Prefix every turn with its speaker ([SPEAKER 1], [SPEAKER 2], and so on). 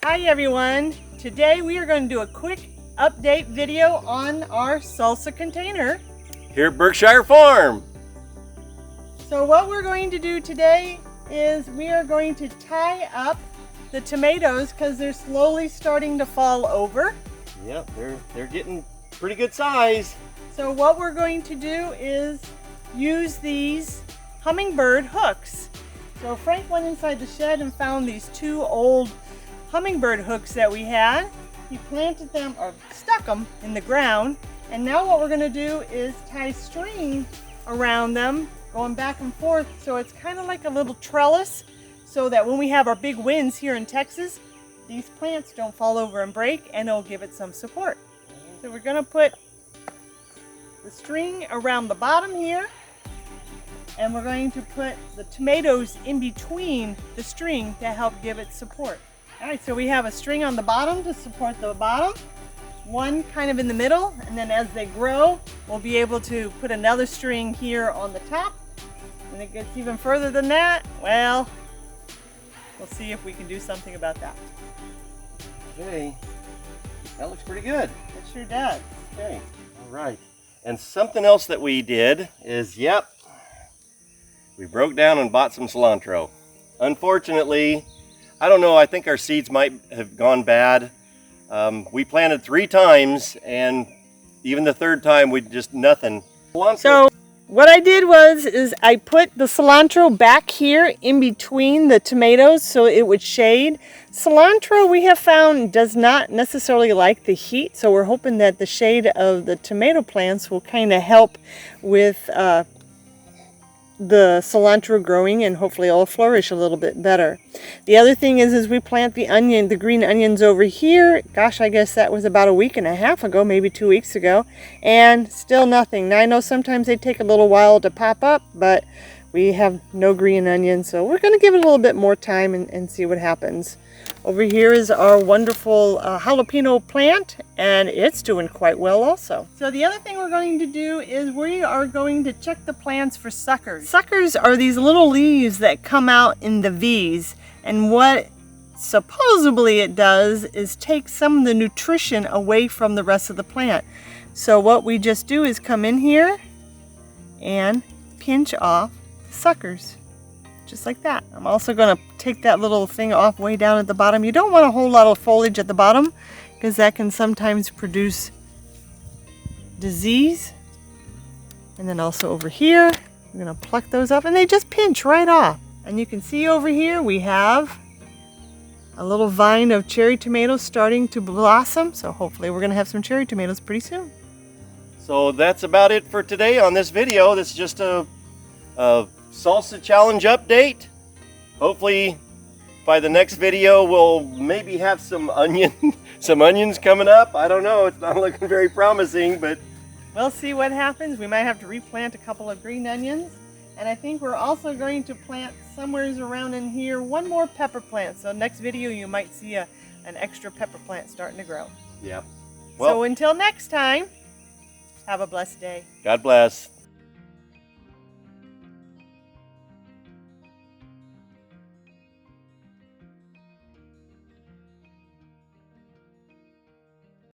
[SPEAKER 1] Hi everyone! Today we are going to do a quick update video on our salsa container
[SPEAKER 2] here at Burkeshire Farm.
[SPEAKER 1] So what we're going to do today is we are going to tie up the tomatoes because they're slowly starting to fall over.
[SPEAKER 2] Yep, they're getting pretty good size.
[SPEAKER 1] So what we're going to do is use these hummingbird hooks. So Frank went inside the shed and found these two old hummingbird hooks that we had. He planted them or stuck them in the ground, and now what we're going to do is tie string around them going back and forth, so it's kind of like a little trellis, so that when we have our big winds here in Texas, these plants don't fall over and break, and it'll give it some support. So we're going to put the string around the bottom here, and we're going to put the tomatoes in between the string to help give it support. All right, so we have a string on the bottom to support the bottom, one kind of in the middle, and then as they grow, we'll be able to put another string here on the top. When it gets even further than that, well, we'll see if we can do something about that.
[SPEAKER 2] Okay, that looks pretty good.
[SPEAKER 1] It sure does.
[SPEAKER 2] Okay, all right. And something else that we did is, we broke down and bought some cilantro. Unfortunately, I don't know, I think our seeds might have gone bad. We planted 3 times, and even the 3rd time, we just nothing.
[SPEAKER 1] So what I did is I put the cilantro back here in between the tomatoes so it would shade. Cilantro, we have found, does not necessarily like the heat, so we're hoping that the shade of the tomato plants will kind of help with the cilantro growing, and hopefully it'll flourish a little bit better. The other thing is we plant the green onions over here. Gosh, I guess that was about a week and a half ago, maybe 2 weeks ago, and still nothing. Now I know sometimes they take a little while to pop up, but we have no green onions, so we're going to give it a little bit more time and see what happens. Over here is our wonderful jalapeno plant, and it's doing quite well also. So the other thing we're going to do is we are going to check the plants for suckers. Suckers are these little leaves that come out in the V's, and what supposedly it does is take some of the nutrition away from the rest of the plant. So what we just do is come in here and pinch off the suckers. Just like that. I'm also going to take that little thing off way down at the bottom. You don't want a whole lot of foliage at the bottom because that can sometimes produce disease. And then also over here, I'm going to pluck those up, and they just pinch right off. And you can see over here we have a little vine of cherry tomatoes starting to blossom. So hopefully we're going to have some cherry tomatoes pretty soon.
[SPEAKER 2] So that's about it for today on this video. This is just a salsa challenge update. Hopefully by the next video we'll maybe have some onions coming up. I don't know, it's not looking very promising, but
[SPEAKER 1] we'll see what happens. We might have to replant a couple of green onions, and I think we're also going to plant somewhere around in here one more pepper plant. So next video you might see an extra pepper plant starting to grow.
[SPEAKER 2] Yeah. Well,
[SPEAKER 1] so until next time, have a blessed day.
[SPEAKER 2] God bless.